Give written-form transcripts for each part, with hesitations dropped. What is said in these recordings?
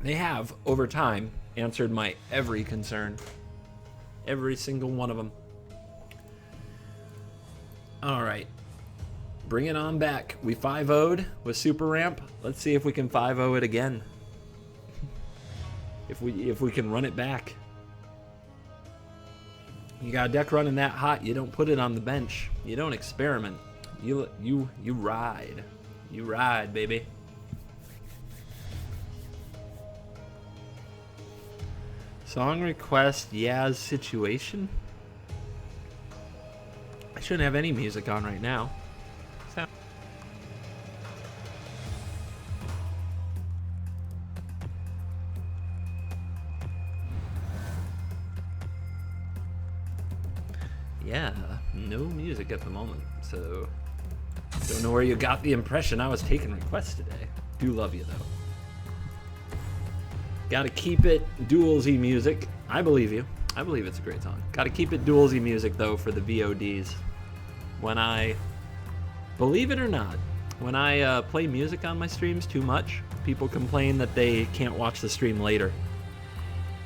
They have, over time, answered my every concern. Every single one of them. Alright. Bring it on back. We 5-0'd with Super Ramp. Let's see if we can 5-0 it again. If we can run it back. You got a deck running that hot, you don't put it on the bench. You don't experiment. You ride. You ride, baby. Song request, Yaz situation. I shouldn't have any music on right now. Yeah, no music at the moment, so don't know where you got the impression I was taking requests today. Do love you though. Gotta keep it dualsy music. I believe you. I believe it's a great song. Gotta keep it dualsy music though for the VODs. When I, believe it or not, when I play music on my streams too much, people complain that they can't watch the stream later.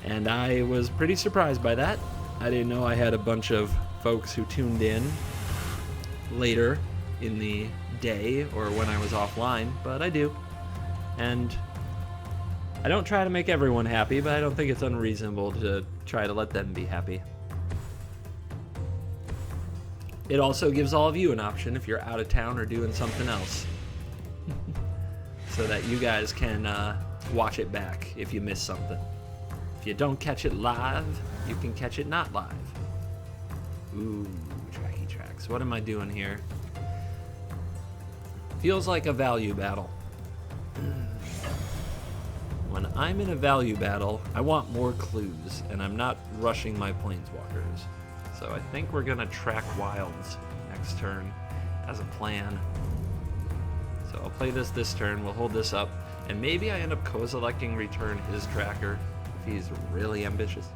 And I was pretty surprised by that. I didn't know I had a bunch of folks who tuned in later in the day or when I was offline, but I do. And I don't try to make everyone happy, but I don't think it's unreasonable to try to let them be happy. It also gives all of you an option if you're out of town or doing something else. So that you guys can watch it back if you miss something. If you don't catch it live, you can catch it not live. Ooh, tracky tracks. What am I doing here? Feels like a value battle. When I'm in a value battle, I want more clues, and I'm not rushing my planeswalkers. So I think we're gonna track wilds next turn as a plan. So I'll play this turn, we'll hold this up, and maybe I end up Kozilek'ing return his tracker if he's really ambitious.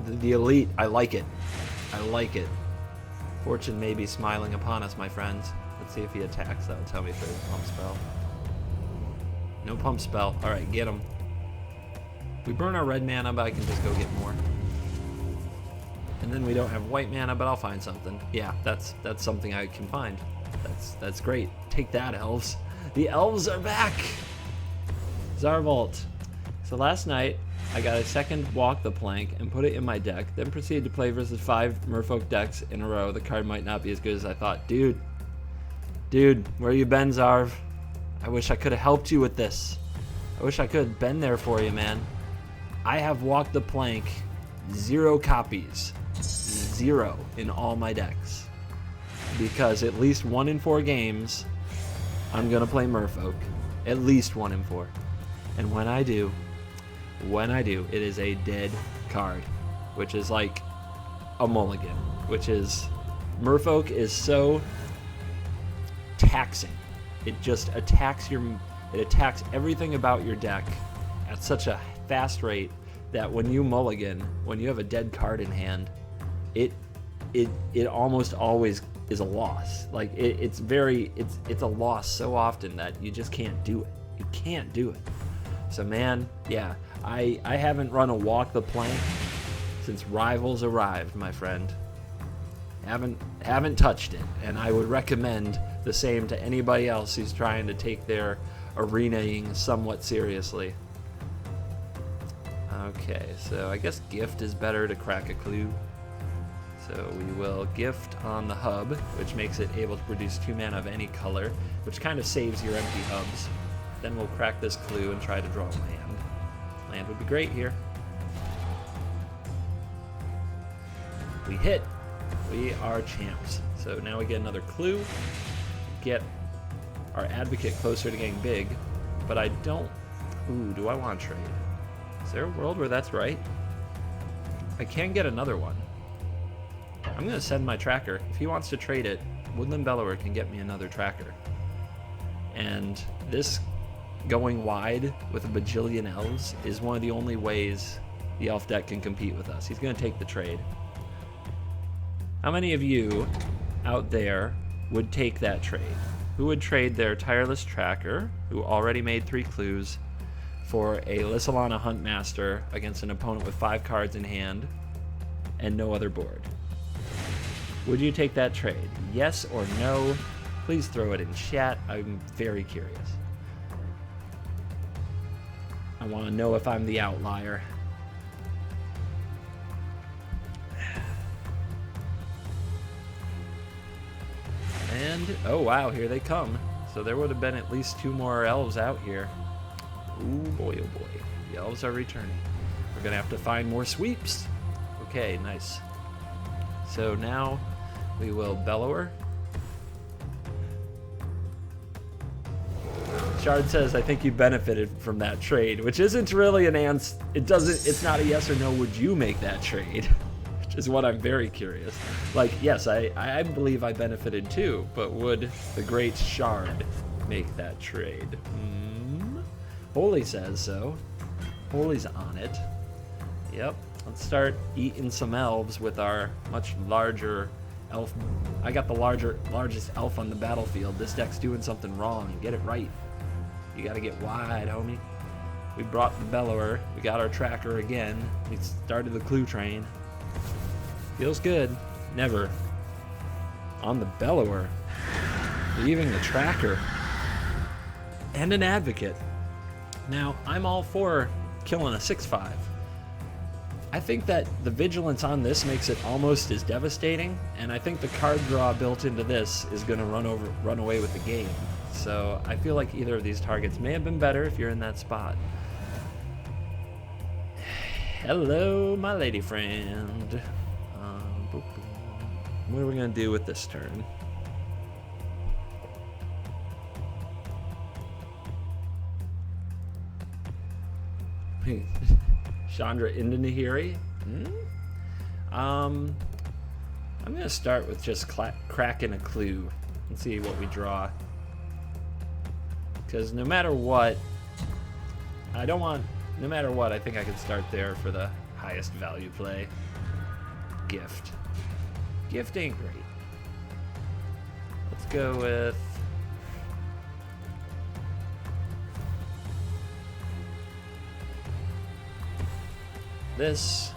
The elite, I like it. I like it. Fortune may be smiling upon us, my friends. Let's see if he attacks. That'll tell me if there's a pump spell. No pump spell. Alright, get him. We burn our red mana, but I can just go get more. And then we don't have white mana, but I'll find something. Yeah, that's something I can find. That's great. Take that, elves. The elves are back! Zarvault. So last night, I got a second Walk the Plank and put it in my deck, then proceeded to play versus 5 Merfolk decks in a row. The card might not be as good as I thought. Dude, where you been, Zarv? I wish I could have helped you with this. I wish I could have been there for you, man. I have Walk the Plank, 0 copies. 0 in all my decks. Because at least 1 in 4 games, I'm going to play Merfolk. At least 1 in 4. And when I do, it is a dead card, which is like a mulligan, which is, Merfolk is so taxing. It just attacks it attacks everything about your deck at such a fast rate that when you mulligan, when you have a dead card in hand, it almost always is a loss. Like it's a loss so often that you just can't do it. You can't do it. So man, yeah, I haven't run a Walk the Plank since Rivals arrived, my friend. Haven't touched it, and I would recommend the same to anybody else who's trying to take their arenaing somewhat seriously. Okay, so I guess Gift is better to crack a clue. So we will Gift on the hub, which makes it able to produce 2 mana of any color, which kind of saves your empty hubs. Then we'll crack this clue and try to draw land. Land would be great here. We hit. We are champs. So now we get another clue. Get our Advocate closer to getting big. But I don't... Ooh, do I want to trade? Is there a world where that's right? I can get another one. I'm going to send my tracker. If he wants to trade it, Woodland Bellower can get me another tracker. And this going wide with a bajillion elves is one of the only ways the elf deck can compete with us. He's going to take the trade. How many of you out there would take that trade? Who would trade their Tireless Tracker, who already made 3 clues, for a Lissalana Huntmaster against an opponent with 5 cards in hand and no other board? Would you take that trade? Yes or no? Please throw it in chat. I'm very curious. I want to know if I'm the outlier. And, oh wow, here they come. So there would have been at least 2 more elves out here. Ooh boy, oh boy. The elves are returning. We're going to have to find more sweeps. Okay, nice. So now we will Bellower. Shard says, I think you benefited from that trade, which isn't really an answer. It's not a yes or no, would you make that trade? Which is what I'm very curious. Like, yes, I believe I benefited too, but would the great Shard make that trade? Holy says so. Holy's on it. Yep. Let's start eating some elves with our much larger elf. I got the largest elf on the battlefield. This deck's doing something wrong. Get it right. You gotta get wide, homie. We brought the Bellower. We got our tracker again. We started the clue train. Feels good. Never. On the Bellower. Leaving the tracker. And an Advocate. Now, I'm all for killing a 6/5. I think that the vigilance on this makes it almost as devastating, and I think the card draw built into this is going to run away with the game. So I feel like either of these targets may have been better if you're in that spot. Hello, my lady friend. What are we going to do with this turn? Chandra into Nahiri. I'm going to start with just cracking a clue and see what we draw. Because no matter what, I think I can start there for the highest value play. Gift. Gift ain't great. Let's go with... this.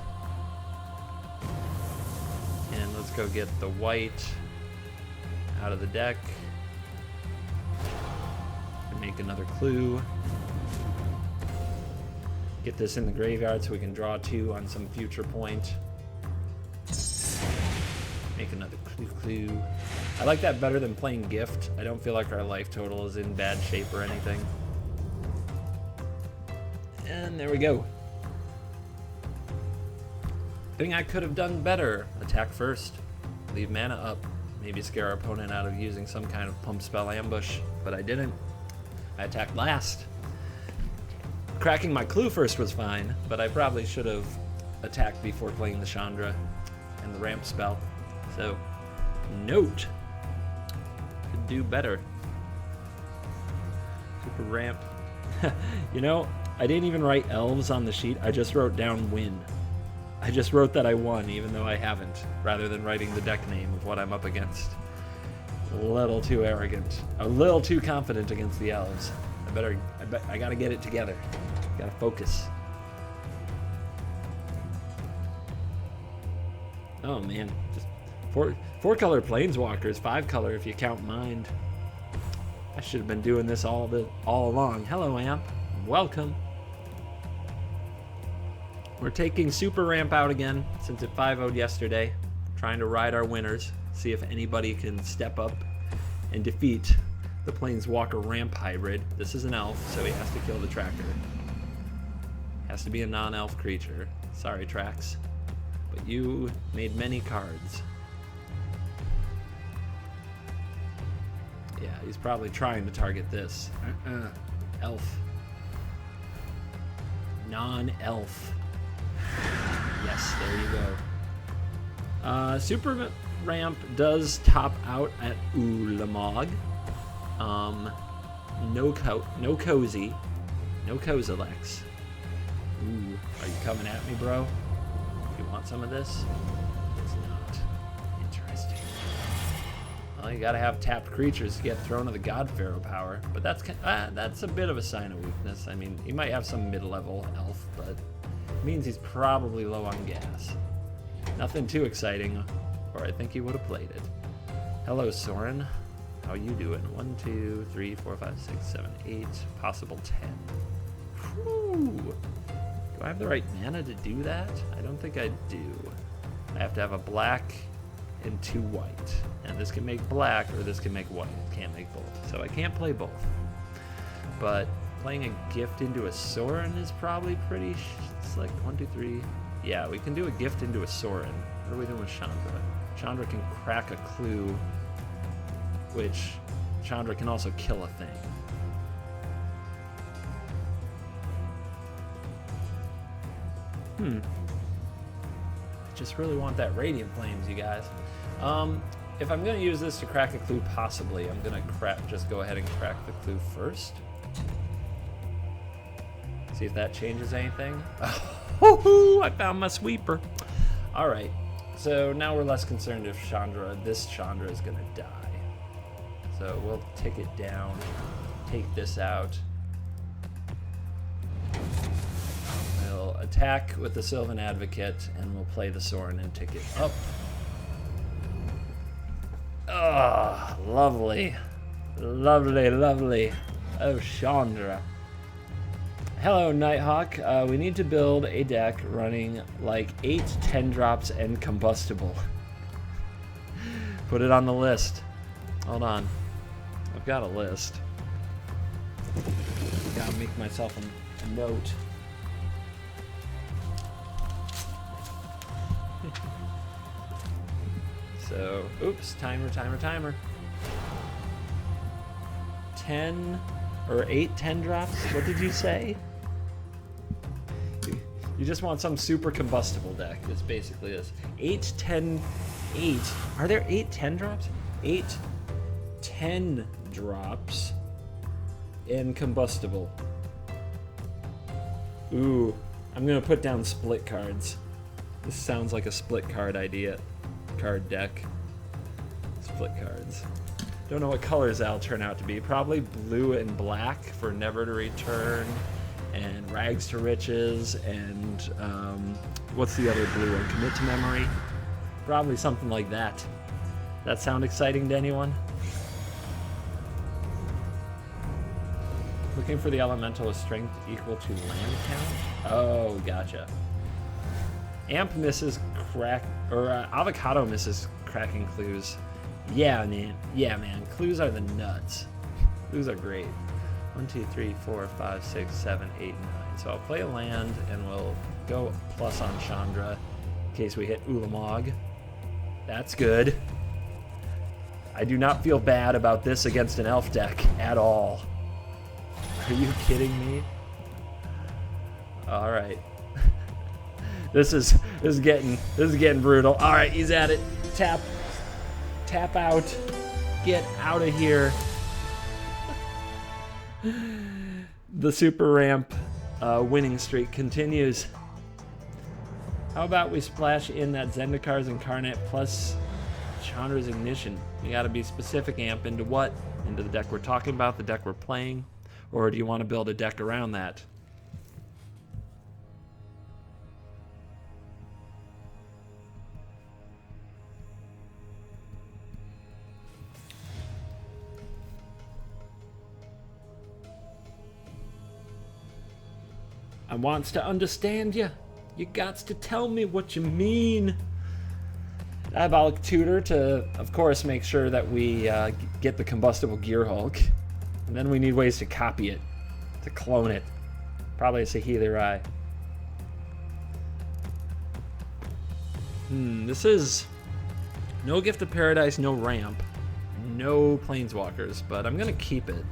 And let's go get the white out of the deck. And make another clue. Get this in the graveyard so we can draw 2 on some future point. Make another clue. I like that better than playing gift. I don't feel like our life total is in bad shape or anything. And there we go. Thing I could have done better. Attack first. Leave mana up. Maybe scare our opponent out of using some kind of pump spell ambush. But I didn't. I attacked last. Cracking my clue first was fine, but I probably should have attacked before playing the Chandra and the ramp spell. So, note. Could do better. Super ramp. You know, I didn't even write elves on the sheet. I just wrote down win. I just wrote that I won, even though I haven't, rather than writing the deck name of what I'm up against. A little too arrogant. A little too confident against the elves. I gotta get it together. Gotta focus. Oh man, just four color planeswalkers, 5 color if you count mind. I should have been doing this all along. Hello, Amp. Welcome. We're taking Super Ramp out again since it 5-0'd yesterday. Trying to ride our winners. See if anybody can step up and defeat the Planeswalker Ramp hybrid. This is an elf, so he has to kill the tracker. Has to be a non-elf creature. Sorry, Trax. But you made many cards. Yeah, he's probably trying to target this. Elf. Non-elf. Yes, there you go. Super Ramp does top out at Ulamog. No Cozy. No Kozileks. Ooh, are you coming at me, bro? You want some of this? It's not. Interesting. Well, you gotta have tapped creatures to get Throne of the God Pharaoh power, but that's a bit of a sign of weakness. I mean, he might have some mid-level elf, but it means he's probably low on gas. Nothing too exciting, or I think he would have played it. Hello, Sorin. How you doing? 1, 2, 3, 4, 5, 6, 7, 8, possible 10. Whew. Do I have the right mana to do that? I don't think I do. I have to have a black and 2 white. And this can make black or this can make white. Can't make both. So I can't play both. But playing a gift into a Sorin is probably pretty slick. 1, 2, 3. Yeah, we can do a gift into a Sorin. What are we doing with Chandra? Chandra can crack a clue, which Chandra can also kill a thing. I just really want that Radiant Flames, you guys. If I'm going to use this to crack a clue, possibly, I'm going to just go ahead and crack the clue first. See if that changes anything. Oh, I found my sweeper. All right, so now we're less concerned if this Chandra is going to die. So we'll tick it down, take this out. We'll attack with the Sylvan Advocate, and we'll play the Sorin and tick it up. Ah, lovely. Lovely, lovely. Oh, Chandra. Hello, Nighthawk. We need to build a deck running like 8 10-drops and combustible. Put it on the list. Hold on. I've got a list. Gotta make myself a note. So, oops, timer. 10 or 8 10-drops? What did you say? You just want some super combustible deck. It's basically this. 8, 10, 8. Are there 8 10-drops? 8 10-drops in combustible. Ooh, I'm gonna put down split cards. This sounds like a split card card deck. Split cards. Don't know what colors that'll turn out to be. Probably blue and black for Never to Return, and Rags to Riches, and what's the other blue one? Commit to Memory? Probably something like that. That sound exciting to anyone? Looking for the elemental with strength equal to land count? Oh, gotcha. Amp misses Avocado misses cracking clues. Yeah, man. Clues are the nuts. Clues are great. 1, 2, 3, 4, 5, 6, 7, 8, 9. So I'll play a land and we'll go plus on Chandra in case we hit Ulamog. That's good. I do not feel bad about this against an elf deck at all. Are you kidding me? All right. This is getting brutal. All right, he's at it. Tap out. Get out of here. The super ramp winning streak continues. How about we splash in that Zendikar's Incarnate plus Chandra's Ignition? You got to be specific, Amp. Into what? Into the deck we're talking about, the deck we're playing, or do you want to build a deck around that? I wants to understand you. You gots to tell me what you mean. Diabolic Tutor to, of course, make sure that we get the combustible Gear Hulk. And then we need ways to copy it, to clone it. Probably a Sahealer Eye. This is no Gift of Paradise, no ramp, no Planeswalkers, but I'm going to keep it.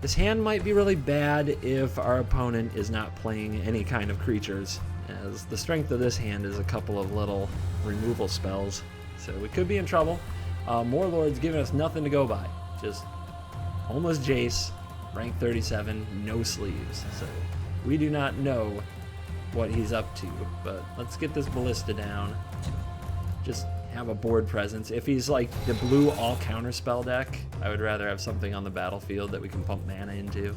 This hand might be really bad if our opponent is not playing any kind of creatures, as the strength of this hand is a couple of little removal spells. So we could be in trouble. Warlord's giving us nothing to go by. Just homeless Jace, rank 37, no sleeves. So we do not know what he's up to, but let's get this Ballista down. Just have a board presence. If he's like the blue all counterspell deck, I would rather have something on the battlefield that we can pump mana into.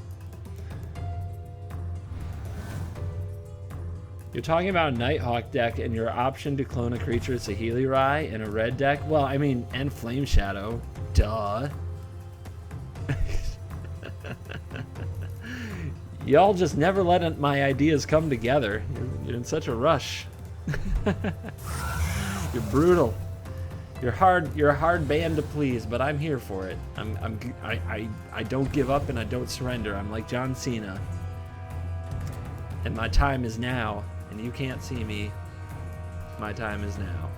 You're talking about a Nighthawk deck and your option to clone a creature is Saheeli Rai in a red deck? Well, I mean, and Flame Shadow. Duh. Y'all just never let my ideas come together. You're in such a rush. You're brutal. You're a hard band to please, but I'm here for it. I don't give up and I don't surrender. I'm like John Cena. And my time is now. And you can't see me. My time is now.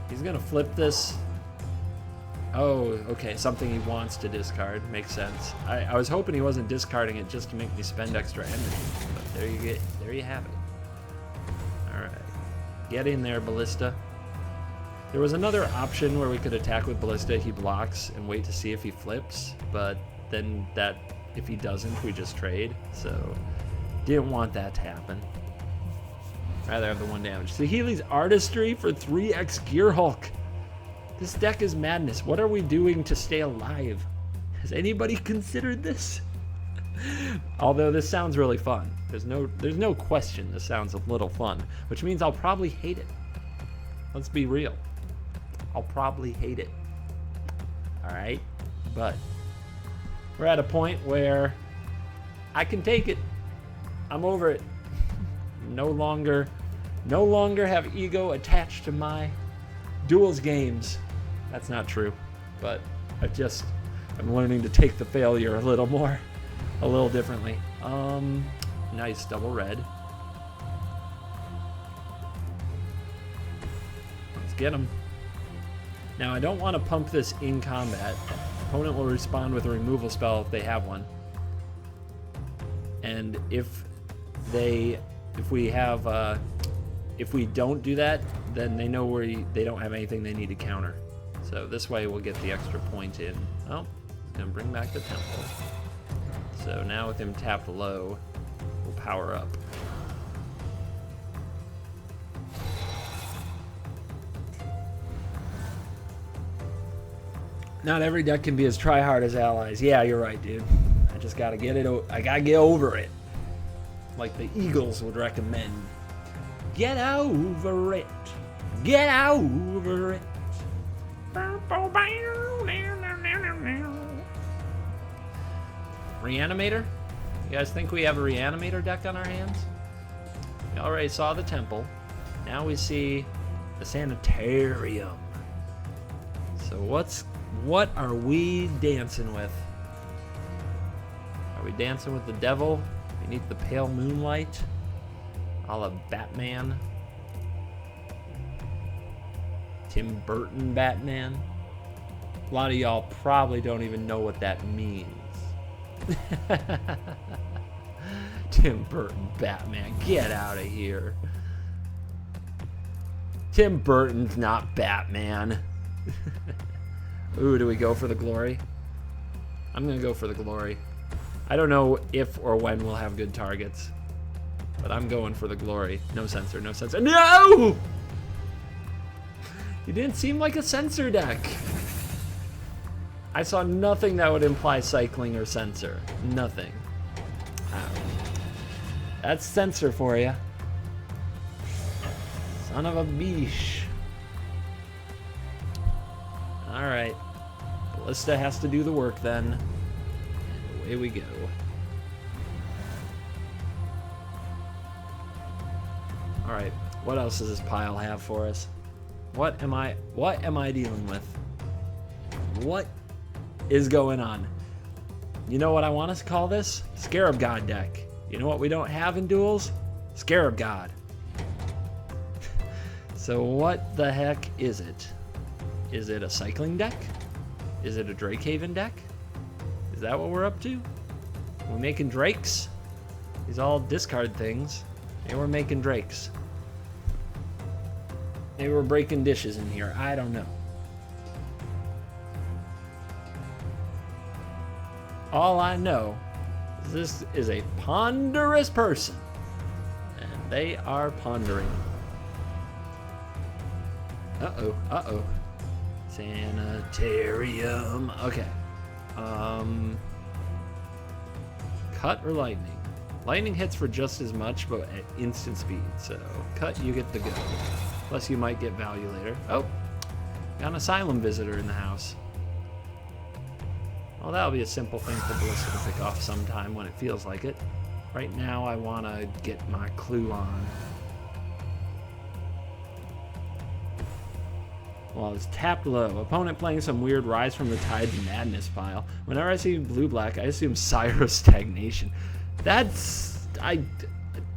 He's gonna flip this. Oh, okay, something he wants to discard. Makes sense. I was hoping he wasn't discarding it just to make me spend extra energy. But there you have it. Alright. Get in there, Ballista. There was another option where we could attack with Ballista, he blocks, and wait to see if he flips, but then if he doesn't, we just trade, so didn't want that to happen. Rather have the 1 damage. Saheeli's Artistry for 3x Gearhulk. This deck is madness. What are we doing to stay alive? Has anybody considered this? Although this sounds really fun. There's no question this sounds a little fun, which means I'll probably hate it. Let's be real. I'll probably hate it. Alright? But we're at a point where I can take it. I'm over it. No longer have ego attached to my duels games. That's not true, but I'm learning to take the failure a little differently. Nice double red. Let's get him. Now I don't want to pump this in combat. Opponent will respond with a removal spell if they have one. And if we don't do that, then they know they don't have anything they need to counter. So this way we'll get the extra point in. Oh, he's gonna bring back the temple. So now with him tapped low, we'll power up. Not every deck can be as try-hard as Allies. Yeah, you're right, dude. I just gotta get it. I gotta get over it. Like the Eagles would recommend. Get over it. Get over it. Reanimator? You guys think we have a Reanimator deck on our hands? We already saw the Temple. Now we see the Sanitarium. So what are we dancing with? Are we dancing with the devil beneath the pale moonlight? A la Batman. Tim Burton Batman. A lot of y'all probably don't even know what that means. Tim Burton Batman, get out of here. Tim Burton's not Batman. Ooh, do we go for the glory? I'm gonna go for the glory. I don't know if or when we'll have good targets, but I'm going for the glory. No censor, no censor. No! You didn't seem like a censor deck. I saw nothing that would imply cycling or censor. Nothing. That's censor for you. Son of a beesh. Alright. Ballista has to do the work then. And away we go. Alright. What else does this pile have for us? What am I dealing with? What is going on? You know what I want us to call this? Scarab God deck. You know what we don't have in duels? Scarab God. So what the heck is it? Is it a cycling deck? Is it a Drakehaven deck? Is that what we're up to? Are we making drakes? These all discard things. Maybe we're making drakes. Maybe we're breaking dishes in here. I don't know. All I know is this is a ponderous person. And they are pondering. Uh-oh, uh-oh. Sanitarium. Okay. Cut or lightning? Lightning hits for just as much, but at instant speed. So, cut, you get the go. Plus, you might get value later. Oh, got an asylum visitor in the house. Well, that'll be a simple thing for Ballista to pick off sometime when it feels like it. Right now, I want to get my clue on. Well, it's tapped low. Opponent playing some weird Rise from the Tides Madness file. Whenever I see blue-black, I assume Syro Stagnation.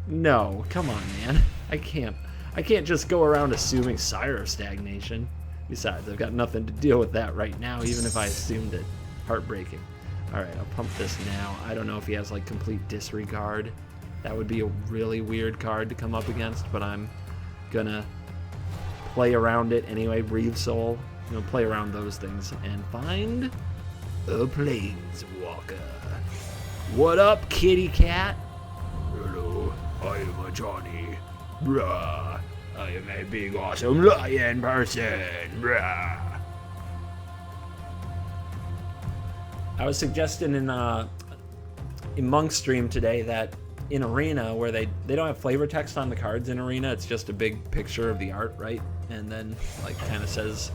No, come on, man. I can't just go around assuming Syro Stagnation. Besides, I've got nothing to deal with that right now, even if I assumed it. Heartbreaking. Alright, I'll pump this now. I don't know if he has, like, complete disregard. That would be a really weird card to come up against, but I'm gonna play around it anyway. Breathe Soul. You know, play around those things and find a Planeswalker. What up, kitty cat? Hello, I am Ajani. Bruh. I am a big awesome lion person. Bruh. I was suggesting in Monk's stream today that in Arena, where they don't have flavor text on the cards in Arena, it's just a big picture of the art, right? And then like kind of says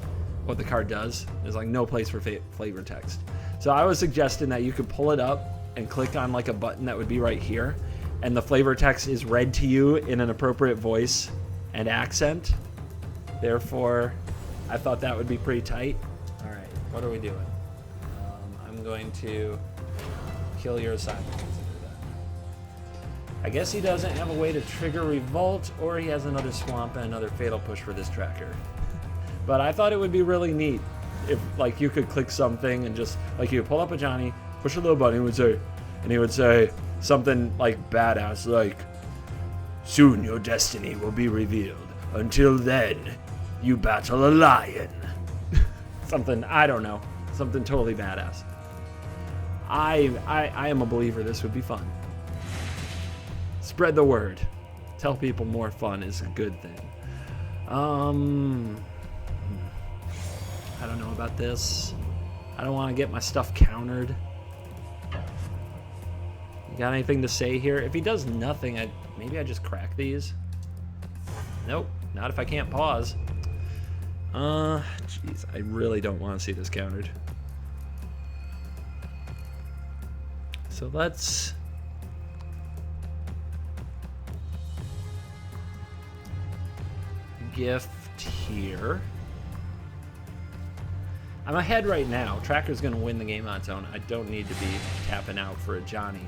what the card does. There's like no place for flavor text. So I was suggesting that you could pull it up and click on like a button that would be right here, and the flavor text is read to you in an appropriate voice and accent. Therefore, I thought that would be pretty tight. All right, what are we doing? I'm going to kill your assignment. I guess he doesn't have a way to trigger Revolt, or he has another Swamp and another Fatal Push for this tracker. But I thought it would be really neat if, like, you could click something and just, like, you pull up Ajani, push a little button, and he would say something, like, badass, like, soon your destiny will be revealed. Until then, you battle a lion. Something, I don't know, something totally badass. I am a believer this would be fun. Spread the word. Tell people more fun is a good thing. I don't know about this. I don't want to get my stuff countered. You got anything to say here? If he does nothing, maybe I just crack these. Nope, not if I can't pause. Jeez, I really don't want to see this countered. So let's gift here. I'm ahead right now. Tracker's going to win the game on its own. I don't need to be tapping out for Ajani.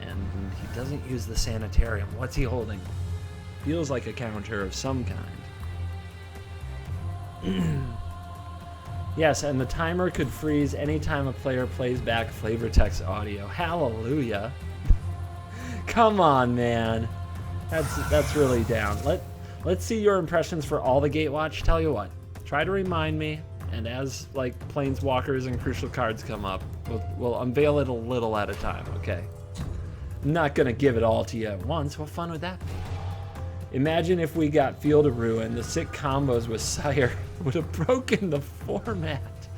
And he doesn't use the Sanitarium. What's he holding? Feels like a counter of some kind. Yes, and the timer could freeze anytime a player plays back flavor text audio. Hallelujah. Come on, man. That's really down. Let's see your impressions for all the Gatewatch. Tell you what, try to remind me, and as like Planeswalkers and crucial cards come up, we'll unveil it a little at a time, okay? I'm not gonna give it all to you at once. What fun would that be? Imagine if we got Field of Ruin, the sick combos with Sire would have broken the format.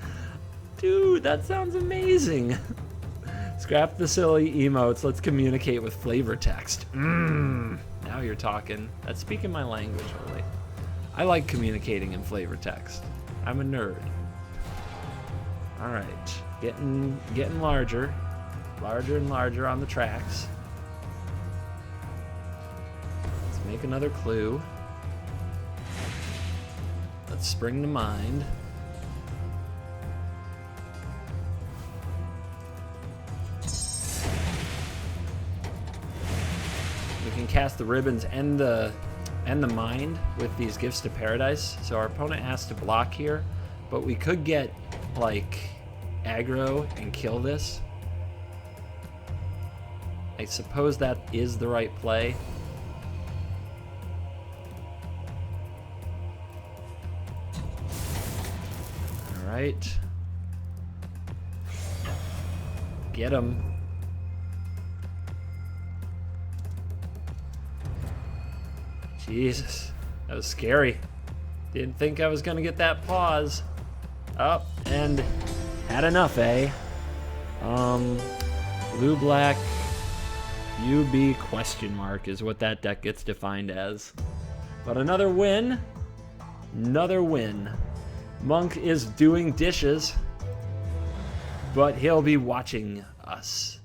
Dude, that sounds amazing. Scrap the silly emotes, let's communicate with flavor text. Now you're talking. That's speaking my language, really. I like communicating in flavor text. I'm a nerd. All right, getting larger and larger on the tracks. Let's make another clue. Let's spring to mind. We can cast the ribbons and the mind with these gifts to paradise, so our opponent has to block here, but we could get like aggro and kill this. I suppose that is the right play. All right, get him. Jesus, that was scary. Didn't think I was gonna get that pause. Up and had enough, eh? Blue black UB question mark is what that deck gets defined as. But another win. Another win. Monk is doing dishes, but he'll be watching us.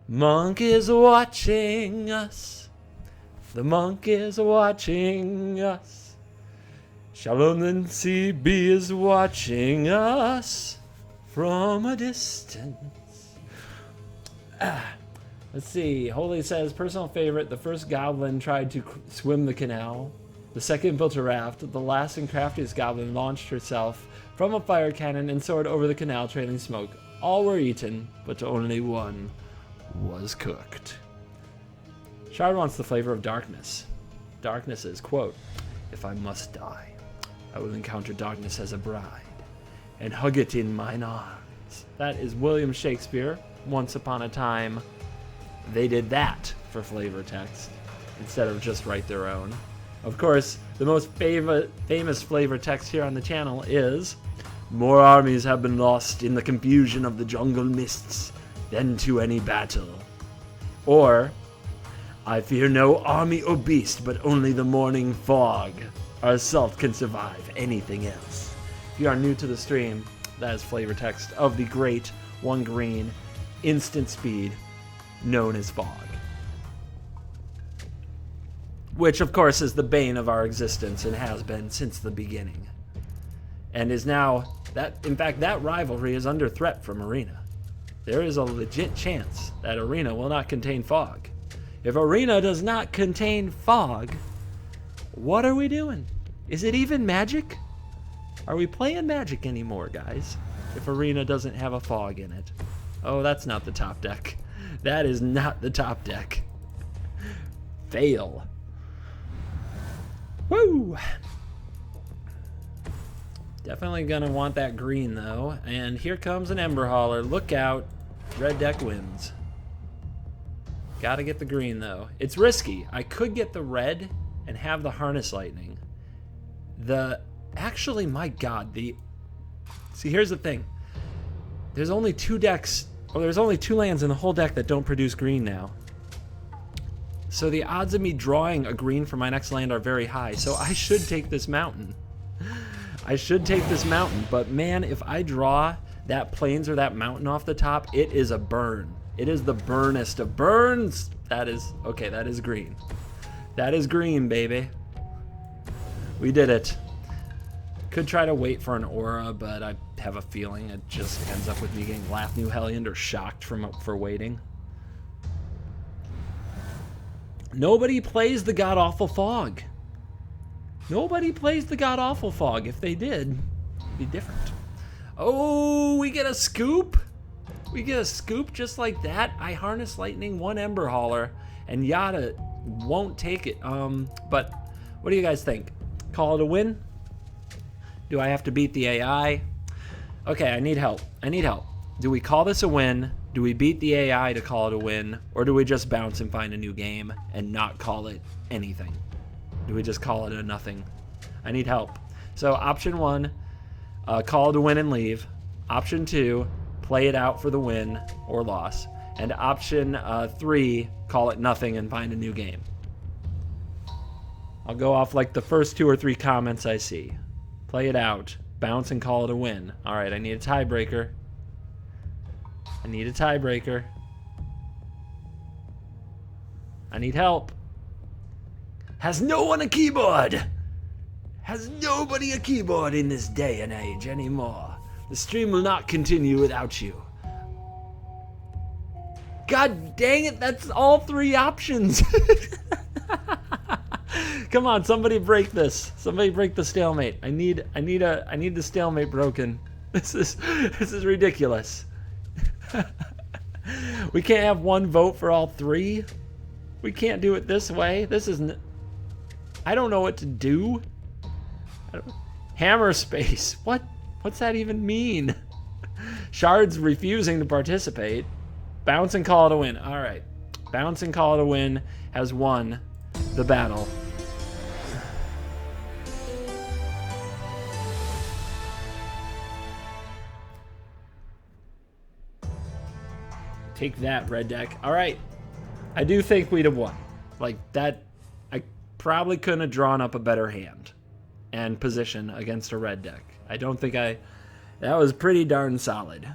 Monk is watching us. The monk is watching us. Shalom and CB is watching us from a distance. Let's see. Holy says, personal favorite, the first goblin tried to swim the canal. The second built a raft. The last and craftiest goblin launched herself from a fire cannon and soared over the canal, trailing smoke. All were eaten, but only one was cooked. Shard wants the flavor of darkness. Darkness is, quote, if I must die, I will encounter darkness as a bride and hug it in mine arms. That is William Shakespeare. Once upon a time, they did that for flavor text instead of just write their own. Of course, the most famous flavor text here on the channel is, more armies have been lost in the confusion of the jungle mists than to any battle. Or, I fear no army or beast, but only the morning fog. Our assault can survive anything else. If you are new to the stream, that is flavor text of the great 1 green instant speed known as fog. Which, of course, is the bane of our existence and has been since the beginning. And is now, in fact, that rivalry is under threat from Arena. There is a legit chance that Arena will not contain fog. If Arena does not contain fog, what are we doing? Is it even Magic? Are we playing Magic anymore, guys? If Arena doesn't have a fog in it. Oh, that's not the top deck. That is not the top deck. Fail. Woo! Definitely gonna want that green though. And here comes an Ember Hauler. Look out. Red deck wins. Gotta get the green though. It's risky. I could get the red and have the Harness Lightning. Actually, my god, see, here's the thing. There's only 2 decks, or there's only 2 lands in the whole deck that don't produce green now. So the odds of me drawing a green for my next land are very high. So I should take this mountain. I should take this mountain, but man, if I draw that plains or that mountain off the top, it is a burn. It is the burnest of burns. That is, okay, that is green. That is green, baby. We did it. Could try to wait for an aura, but I have a feeling it just ends up with me getting Laugh New Hellion or shocked for waiting. Nobody plays the god-awful fog. Nobody plays the god-awful fog. If they did, it'd be different. Oh, we get a scoop? We get a scoop just like that? I Harness Lightning 1 Ember Hauler, and Yada won't take it. But what do you guys think? Call it a win? Do I have to beat the AI? Okay, I need help. I need help. Do we call this a win? Do we beat the AI to call it a win? Or do we just bounce and find a new game and not call it anything? Do we just call it a nothing? I need help. So option 1, call it a win and leave. Option 2, play it out for the win or loss. And option 3, call it nothing and find a new game. I'll go off like the first 2 or 3 comments I see. Play it out, bounce and call it a win. All right, I need a tiebreaker. I need a tiebreaker. I need help. Has no one a keyboard? Has nobody a keyboard in this day and age anymore? The stream will not continue without you. God dang it, that's all 3 options. Come on, somebody break this. Somebody break the stalemate. I need the stalemate broken. This is ridiculous. We can't have 1 vote for all 3. We can't do it this way. This isn't. I don't know what to do. Hammer space. What's that even mean? Shard's refusing to participate. Bounce and call it a win. All right. Bounce and call it a win has won the battle. Take that, red deck. All right. I do think we'd have won. Like, that, I probably couldn't have drawn up a better hand and position against a red deck. I don't think that was pretty darn solid.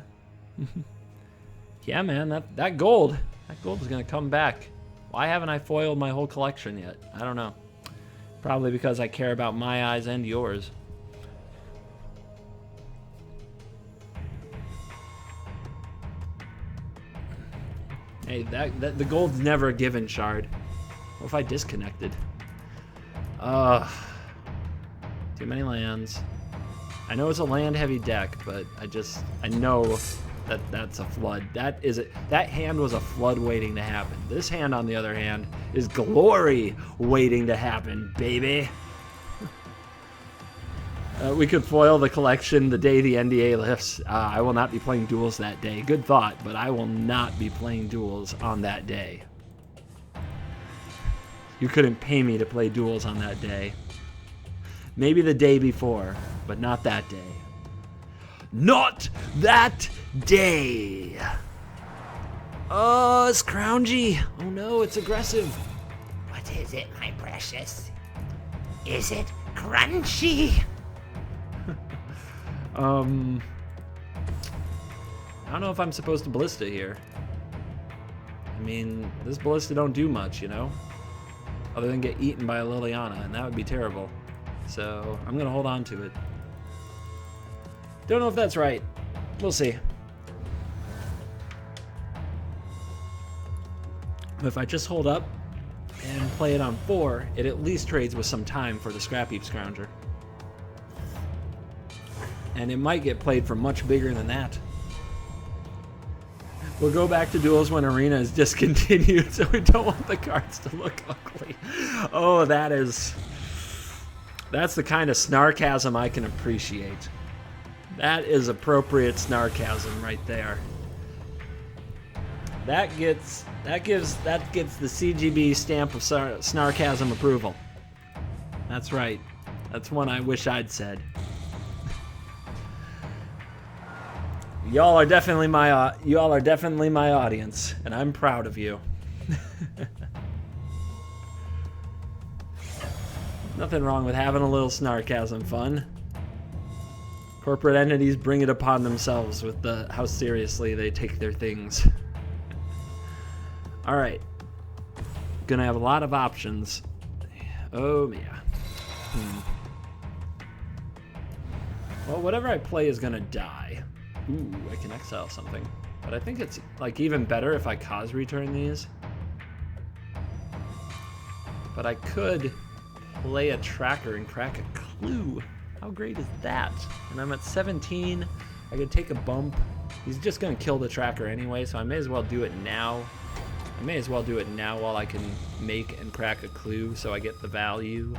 Yeah, man, that gold is going to come back. Why haven't I foiled my whole collection yet? I don't know. Probably because I care about my eyes and yours. Hey, the gold's never a given, Shard. What if I disconnected? Too many lands. I know it's a land-heavy deck, but I know that's a flood. That hand was a flood waiting to happen. This hand, on the other hand, is glory waiting to happen, baby. We could foil the collection the day the NDA lifts. I will not be playing duels that day. Good thought, but I will not be playing duels on that day. You couldn't pay me to play duels on that day. Maybe the day before, but not that day. Not that day! Oh, it's Scroungy. Oh no, it's aggressive. What is it, my precious? Is it crunchy? I don't know if I'm supposed to Ballista here. I mean, this Ballista don't do much, you know? Other than get eaten by a Liliana, and that would be terrible. So, I'm gonna hold on to it. Don't know if that's right. We'll see. But if I just hold up and play it on 4, it at least trades with some time for the Scrap Heap Scrounger. And it might get played for much bigger than that. We'll go back to duels when Arena is discontinued, so we don't want the cards to look ugly. Oh, that's the kind of snarkasm I can appreciate. That is appropriate snarkasm right there. That gives the CGB stamp of snarkasm approval. That's right. That's one I wish I'd said. Y'all are definitely my audience, and I'm proud of you. Nothing wrong with having a little snarkasm fun. Corporate entities bring it upon themselves with how seriously they take their things. All right, gonna have a lot of options. Oh yeah. Well, whatever I play is gonna die. Ooh, I can exile something. But I think it's like even better if I cause return these. But I could play a tracker and crack a clue. How great is that? And I'm at 17. I could take a bump. He's just gonna kill the tracker anyway, so I may as well do it now. I may as well do it now while I can make and crack a clue so I get the value.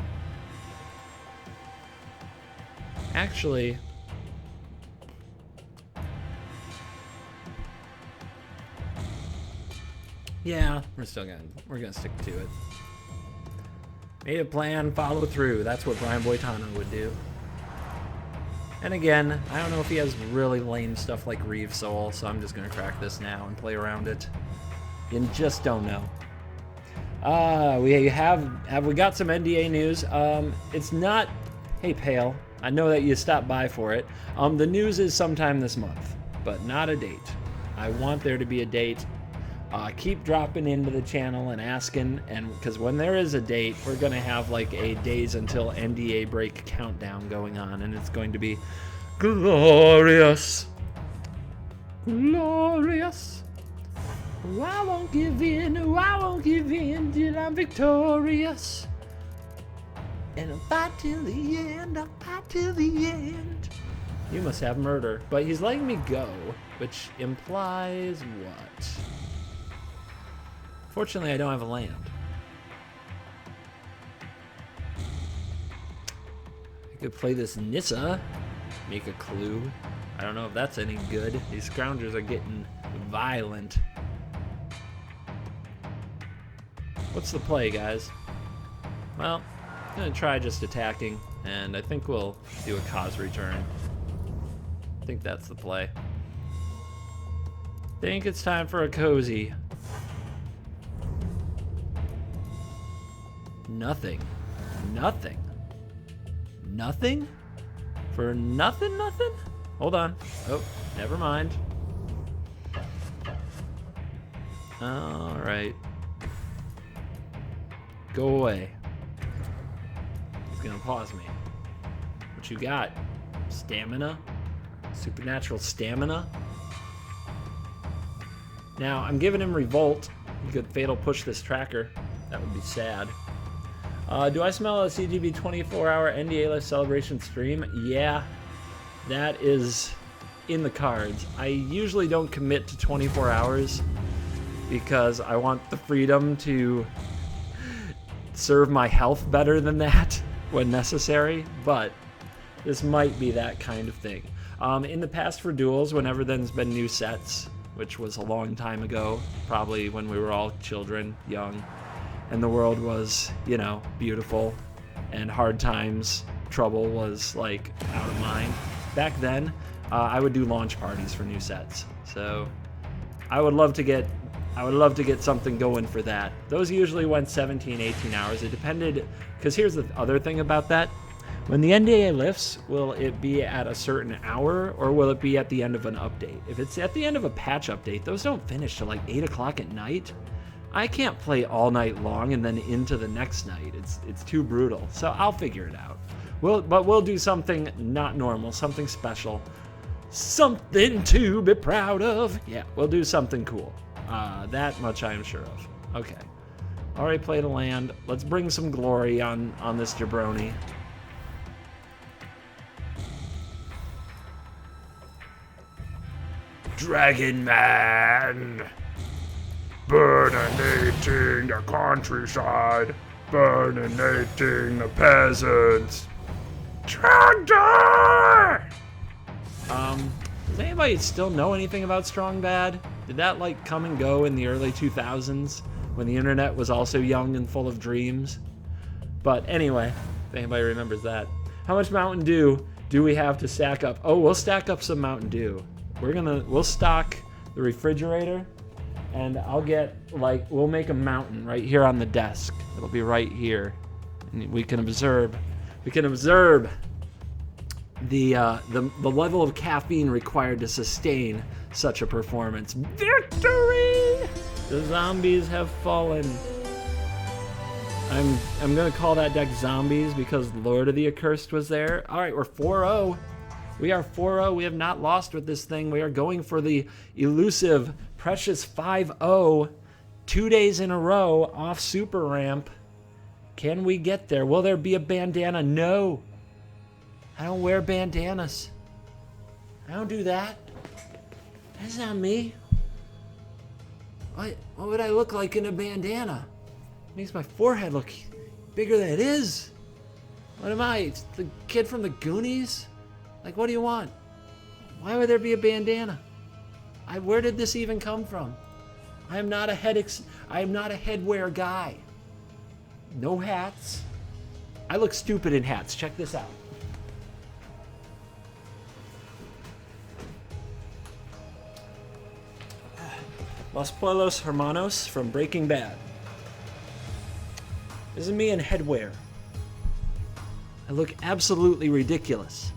Actually, yeah, we're gonna stick to it. Made a plan, follow through. That's what Brian Boitano would do. And again, I don't know if he has really lame stuff like Reeve Soul, so I'm just gonna crack this now and play around it. You just don't know. We got some NDA news. It's not. Hey Pale, I know that you stopped by for it. The news is sometime this month, but not a date. I want there to be a date. Keep dropping into the channel and asking, and because when there is a date, we're gonna have like a days until NDA break countdown going on, and it's going to be glorious. Glorious. Oh, I won't give in, oh, I won't give in till I'm victorious. And I'll fight till the end, I'll fight till the end. You must have murder, but he's letting me go, which implies what? Fortunately, I don't have a land. I could play this Nissa, make a clue. I don't know if that's any good. These scroungers are getting violent. What's the play, guys? Well, I'm gonna try just attacking, and I think we'll do a cause return. I think that's the play. Think it's time for a cozy. Nothing. Nothing. Nothing? For nothing? Hold on. Oh, never mind. Alright. Go away. He's gonna pause me. What you got? Stamina? Supernatural stamina? Now, I'm giving him Revolt. He could Fatal Push this tracker. That would be sad. Do I smell a CGB 24-hour NDA-less celebration stream? Yeah, that is in the cards. I usually don't commit to 24 hours because I want the freedom to serve my health better than that when necessary, but this might be that kind of thing. In the past for duels, whenever there's been new sets, which was a long time ago, probably when we were all children, young, and the world was, you know, beautiful, and hard times, trouble was like out of mind. Back then, I would do launch parties for new sets. So I would love to get something going for that. Those usually went 17, 18 hours. It depended, because here's the other thing about that. When the NDA lifts, will it be at a certain hour or will it be at the end of an update? If it's at the end of a patch update, those don't finish till like 8 o'clock at night. I can't play all night long and then into the next night. It's too brutal. So I'll figure it out. But we'll do something not normal, something special, something to be proud of. Yeah, we'll do something cool. That much I am sure of. Okay. Already played a land. Let's bring some glory on this jabroni. Dragon Man! Burninating the countryside, burninating the peasants. Chandra! Does anybody still know anything about Strong Bad? Did that like come and go in the early 2000s when the internet was also young and full of dreams? But anyway, if anybody remembers that. How much Mountain Dew do we have to stack up? Oh, we'll stack up some Mountain Dew. We'll stock the refrigerator, and we'll make a mountain right here on the desk. It'll be right here, and we can observe the level of caffeine required to sustain such a performance. Victory! The zombies have fallen. I'm gonna call that deck Zombies because Lord of the Accursed was there. All right, we're 4-0. We are 4-0. We have not lost with this thing. We are going for the elusive, precious 5-0, 2 days in a row off Super Ramp. Can we get there? Will there be a bandana? No. I don't wear bandanas. I don't do that. That's not me. What would I look like in a bandana? It makes my forehead look bigger than it is. What am I? The kid from the Goonies? Like, what do you want? Why would there be a bandana? Where did this even come from? I am not a headwear guy. No hats. I look stupid in hats. Check this out. Los Pueblos Hermanos from Breaking Bad. This is me in headwear. I look absolutely ridiculous.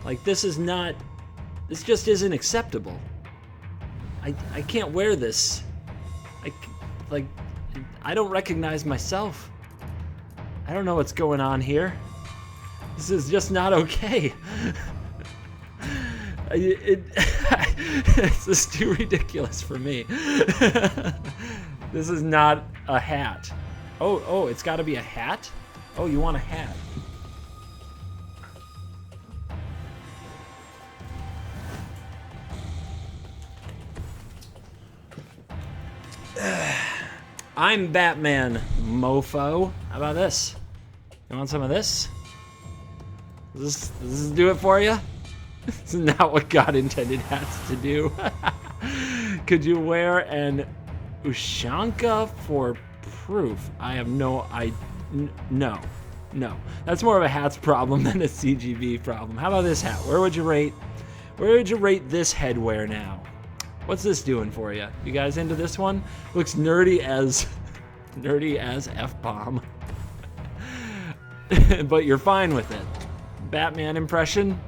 Like, this just isn't acceptable. I can't wear this. I don't recognize myself. I don't know what's going on here. This is just not okay. This is too ridiculous for me. This is not a hat. Oh, it's got to be a hat? Oh, you want a hat? I'm Batman, mofo. How about this? You want some of this? Does this do it for you? This is not what God intended hats to do. Could you wear an Ushanka for proof? I have no. That's more of a hats problem than a CGB problem. How about this hat? Where would you rate this headwear now? What's this doing for you? You guys into this one? Looks nerdy as F-bomb. But you're fine with it. Batman impression?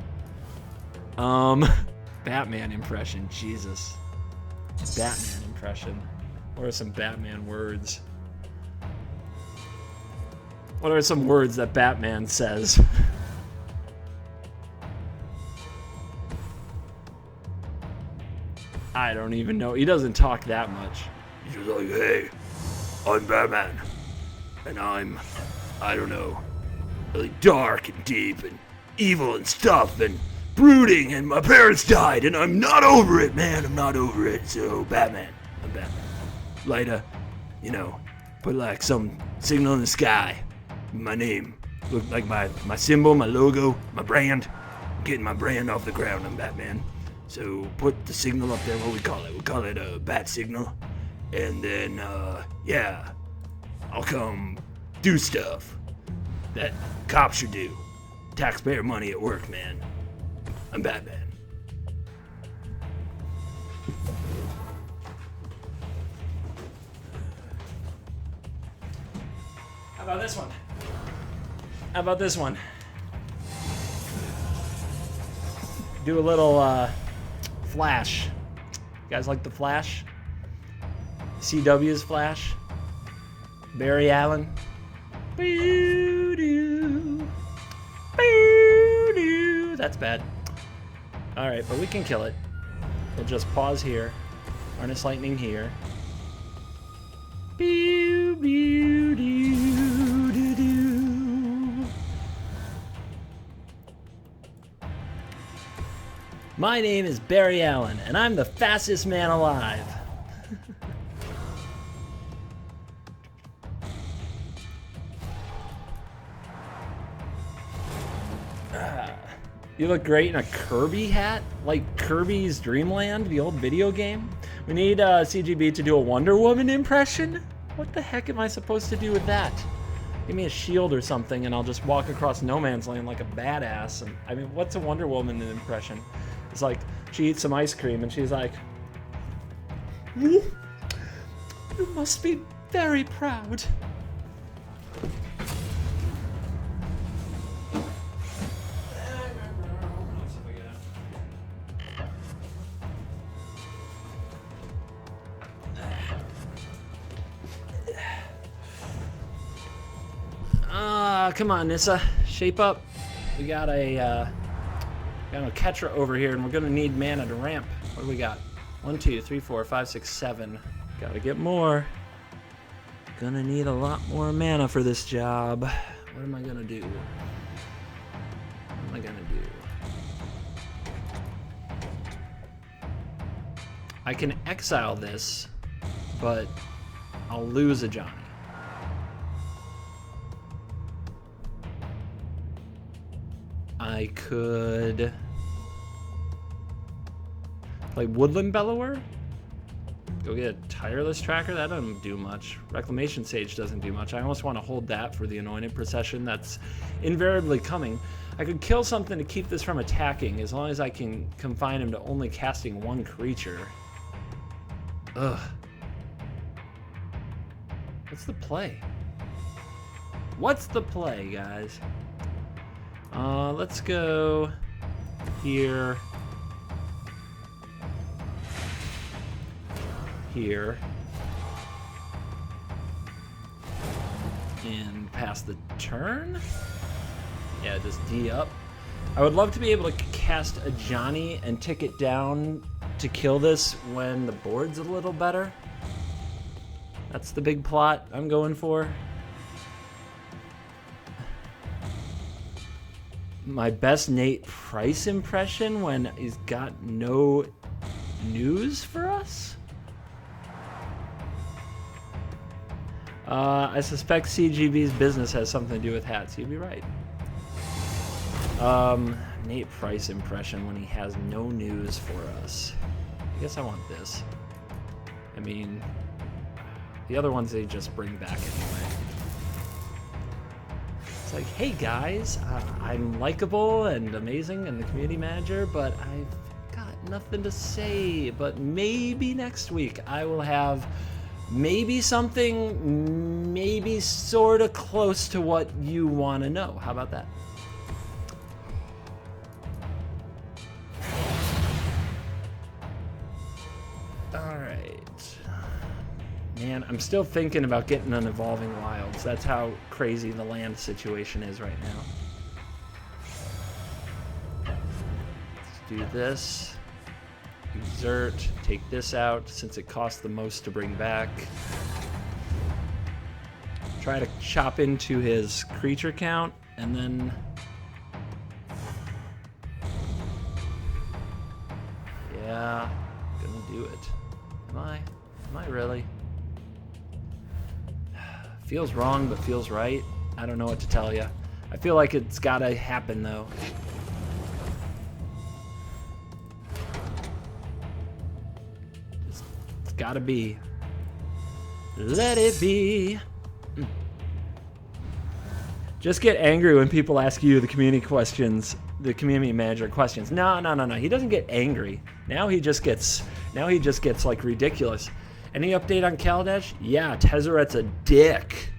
Batman impression, Jesus. Batman impression. What are some Batman words? What are some words that Batman says? I don't even know. He doesn't talk that much. He's just like, hey, I'm Batman. And I don't know, really dark and deep and evil and stuff and brooding, and my parents died and I'm not over it, man. I'm not over it. So Batman. I'm Batman. Light a, put like some signal in the sky. My name. Look like my symbol, my logo, my brand. I'm getting my brand off the ground. I'm Batman. So put the signal up there. What we call it? We call it a bat signal. And then, yeah, I'll come do stuff that cops should do. Taxpayer money at work, man. I'm Batman. How about this one? How about this one? Do a little Flash. You guys like the Flash? CW's Flash? Barry Allen? Boo-doo. Boo-doo. That's bad. Alright, but we can kill it. We'll just pause here. Harness lightning here. Boo, boo, doo, doo, doo. My name is Barry Allen, and I'm the fastest man alive. You look great in a Kirby hat, like Kirby's Dream Land, the old video game. We need CGB to do a Wonder Woman impression. What the heck am I supposed to do with that? Give me a shield or something and I'll just walk across no man's land like a badass. And I mean, what's a Wonder Woman impression? It's like, she eats some ice cream and she's like, you must be very proud. Come on, Nissa, shape up. We got a Ketra over here, and we're gonna need mana to ramp. What do we got? 1, 2, 3, 4, 5, 6, 7. Gotta get more. Gonna need a lot more mana for this job. What am I gonna do? What am I gonna do? I can exile this, but I'll lose Ajani. I could play Woodland Bellower. Go get a Tireless Tracker. That doesn't do much. Reclamation Sage doesn't do much. I almost want to hold that for the Anointed Procession that's invariably coming. I could kill something to keep this from attacking as long as I can confine him to only casting one creature. Ugh. What's the play? What's the play, guys? Let's go here, here, and pass the turn. Yeah, just D up. I would love to be able to cast Ajani and tick it down to kill this when the board's a little better. That's the big plot I'm going for. My best Nate Price impression when he's got no news for us? I suspect CGB's business has something to do with hats. You'd be right. Nate Price impression when he has no news for us. I guess I want this. I mean, the other ones they just bring back anyway. It's like, hey guys, I'm likable and amazing and the community manager, but I've got nothing to say, but maybe next week I will have maybe something maybe sort of close to what you want to know. How about that? All right. Man, I'm still thinking about getting an Evolving Wilds. That's how crazy the land situation is right now. Let's do this. Exert. Take this out since it costs the most to bring back. Try to chop into his creature count and then... Yeah, gonna do it. Am I? Am I really? Feels wrong, but feels right. I don't know what to tell you. I feel like it's gotta happen, though. It's gotta be. Let it be. Just get angry when people ask you the community questions, the community manager questions. No. He doesn't get angry. Now he just gets like ridiculous. Any update on Kaladesh? Yeah, Tezzeret's a dick.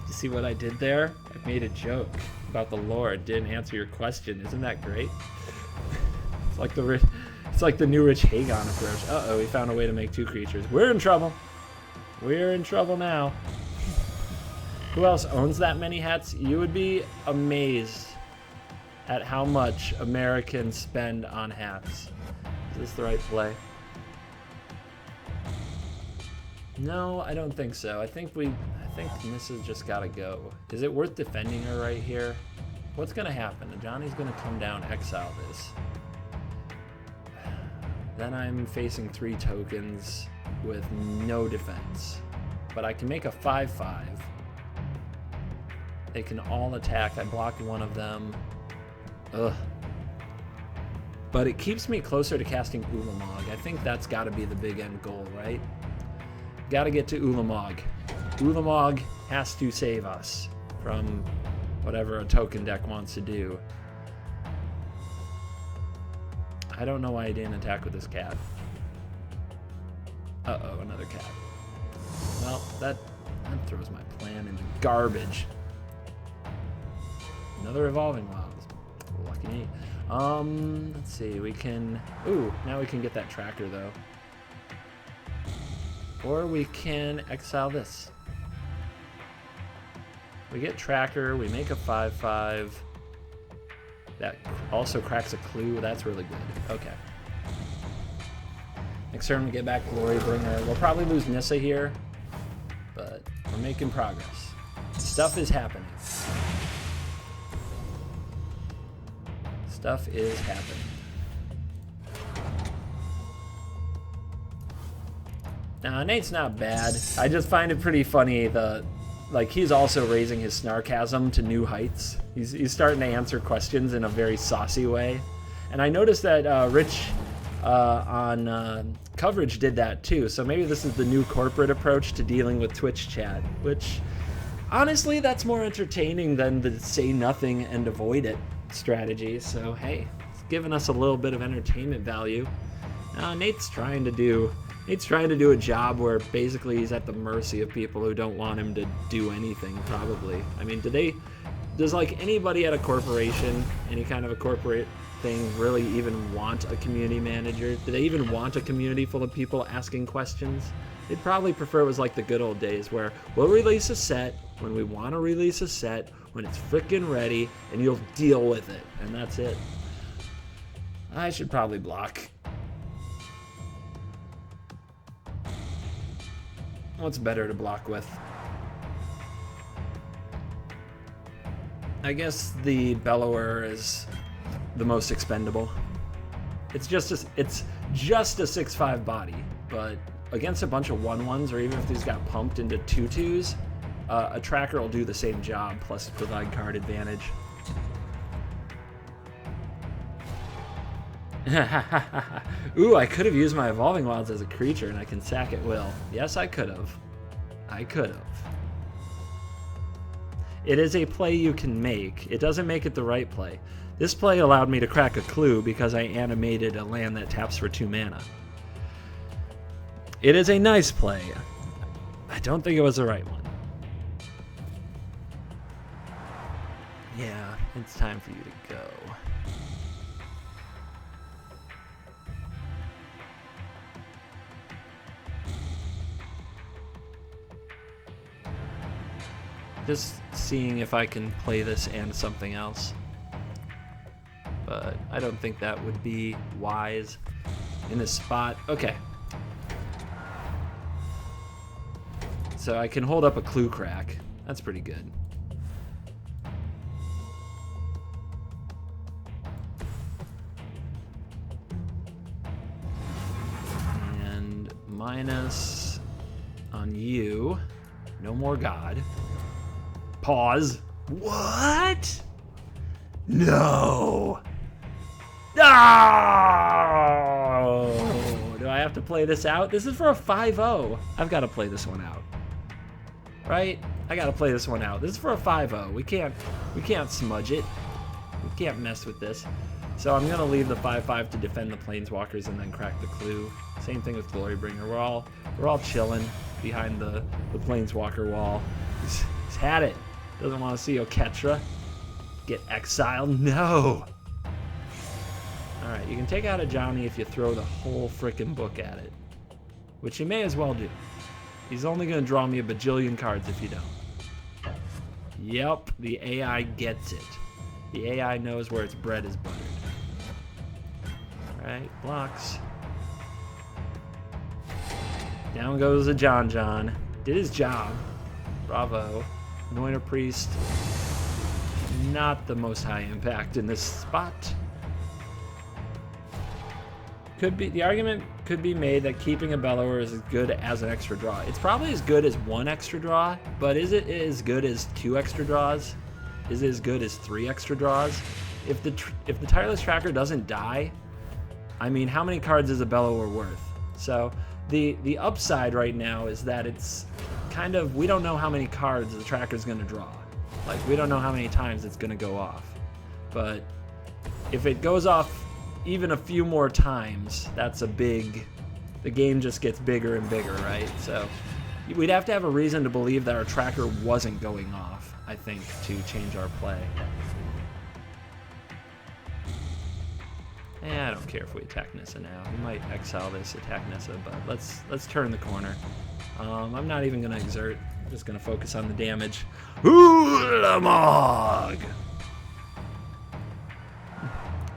You see what I did there? I made a joke about the lore. It didn't answer your question. Isn't that great? It's like the new Rich Hagon approach. Uh-oh, we found a way to make 2 creatures. We're in trouble. We're in trouble now. Who else owns that many hats? You would be amazed at how much Americans spend on hats. Is this the right play? No, I don't think so. I think Nissa's just gotta go. Is it worth defending her right here? What's gonna happen? Ajani's gonna come down, exile this. Then I'm facing 3 tokens with no defense. But I can make a 5/5. They can all attack. I blocked one of them. Ugh. But it keeps me closer to casting Ulamog. I think that's gotta be the big end goal, right? Gotta get to Ulamog. Ulamog has to save us from whatever a token deck wants to do. I don't know why I didn't attack with this cat. Uh-oh, another cat. Well, that throws my plan into garbage. Another Evolving Wilds. Lucky me. Let's see, we can... Ooh, now we can get that tracker, though. Or we can exile this. We get tracker, we make a 5/5. That also cracks a clue. That's really good. Okay. Next turn we get back Glorybringer. We'll probably lose Nissa here, but we're making progress. Stuff is happening. Stuff is happening. Nah, Nate's not bad. I just find it pretty funny like he's also raising his snarkasm to new heights. He's starting to answer questions in a very saucy way. And I noticed that Rich on coverage did that too. So maybe this is the new corporate approach to dealing with Twitch chat, which honestly, that's more entertaining than the say nothing and avoid it strategy. So hey, it's giving us a little bit of entertainment value. Nate's trying to do a job where basically he's at the mercy of people who don't want him to do anything, probably. I mean, does like anybody at a corporation, any kind of a corporate thing, really even want a community manager? Do they even want a community full of people asking questions? They'd probably prefer it was like the good old days where we'll release a set when we want to release a set, when it's frickin' ready, and you'll deal with it, and that's it. I should probably block. What's better to block with? I guess the Bellower is the most expendable. It's just a 6/5 body, but against a bunch of 1/1s, or even if these got pumped into 2/2s, a tracker will do the same job, plus provide card advantage. Ooh, I could have used my Evolving Wilds as a creature and I can sack at will. Yes, I could have. It is a play you can make. It doesn't make it the right play. This play allowed me to crack a clue because I animated a land that taps for 2 mana. It is a nice play. I don't think it was the right one. Yeah, it's time for you to go. Just seeing if I can play this and something else. But I don't think that would be wise in this spot. Okay. So I can hold up a clue crack. That's pretty good. And minus on you. No more God. Pause. What? No. No! Do I have to play this out? This is for a 5-0. I've got to play this one out. Right? I got to play this one out. This is for a 5-0. We can't smudge it. We can't mess with this. So I'm going to leave the 5-5 to defend the Planeswalkers and then crack the clue. Same thing with Glorybringer. We're all chilling behind the Planeswalker wall. He's had it. Doesn't want to see Oketra get exiled. No. All right, you can take out Ajani if you throw the whole frickin' book at it, which you may as well do. He's only going to draw me a bajillion cards if you don't. Yep, the AI gets it. The AI knows where its bread is buttered. All right, blocks. Down goes a John. Did his job. Bravo. Anointer Priest. Not the most high impact in this spot. The argument could be made that keeping a Bellower is as good as an extra draw. It's probably as good as 1 extra draw, but is it as good as 2 extra draws? Is it as good as 3 extra draws? If the Tireless Tracker doesn't die, I mean, how many cards is a Bellower worth? So the upside right now is that it's kind of, we don't know how many cards the Tracker's going to draw. Like, we don't know how many times it's going to go off. But if it goes off even a few more times, that's a big, the game just gets bigger and bigger, right? So we'd have to have a reason to believe that our Tracker wasn't going off, I think, to change our play. I don't care if we attack Nissa now. We might exile this, attack Nissa, but let's turn the corner. I'm not even going to exert. I'm just going to focus on the damage. Ulamog!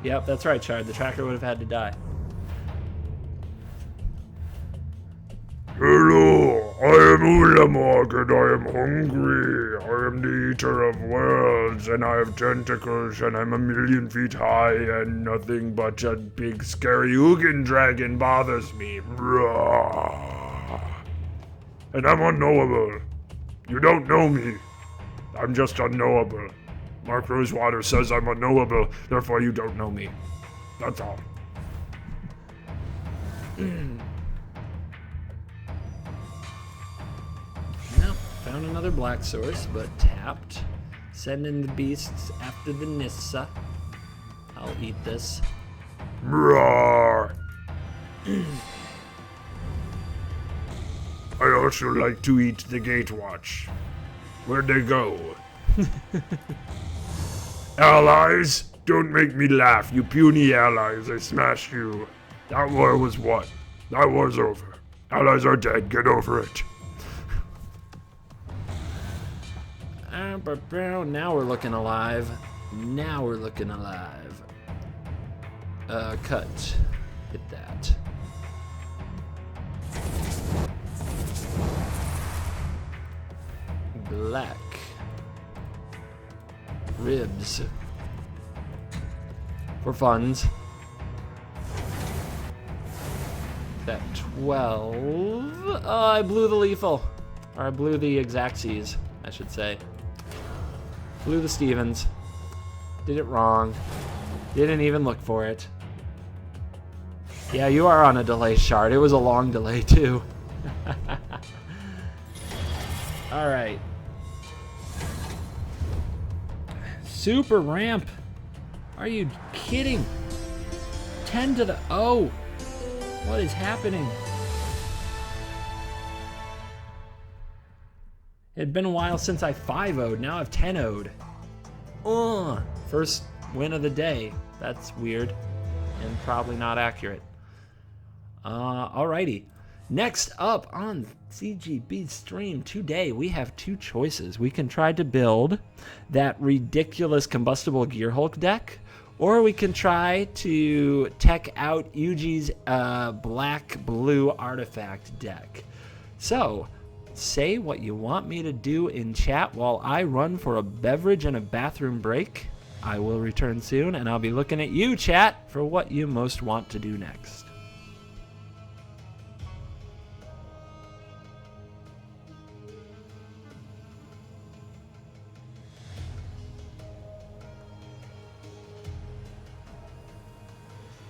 Yep, that's right, Shard. The Tracker would have had to die. Hello, I am Ulamog and I am hungry. I am the eater of worlds and I have tentacles and I'm 1,000,000 feet high and nothing but a big scary Ugin dragon bothers me. And I'm unknowable. You don't know me. I'm just unknowable. Mark Rosewater says I'm unknowable, therefore you don't know me. That's all. Nope, found another black source, but tapped. Send in the beasts after the Nissa. I'll eat this. Roar. I also like to eat the Gatewatch. Where'd they go? Allies? Don't make me laugh, you puny allies. I smashed you. That war was won. That war's over. Allies are dead. Get over it. Now we're looking alive. Now we're looking alive. Cut. Hit that. Black. Ribs. For funds. That 12. Oh, I blew the lethal. Or I blew the Xaxes, I should say. Blew the Stevens. Did it wrong. Didn't even look for it. Yeah, you are on a delay, Shard. It was a long delay, too. Alright. Super ramp. Are you kidding? 10 to the O. What is happening? It had been a while since I 5-0'd. Now I've 10-0'd. First win of the day. That's weird and probably not accurate. Alrighty. Next up on CGB's stream today, we have two choices. We can try to build that ridiculous combustible Gearhulk deck, or we can try to tech out Yuji's black-blue artifact deck. So, say what you want me to do in chat while I run for a beverage and a bathroom break. I will return soon, and I'll be looking at you, chat, for what you most want to do next.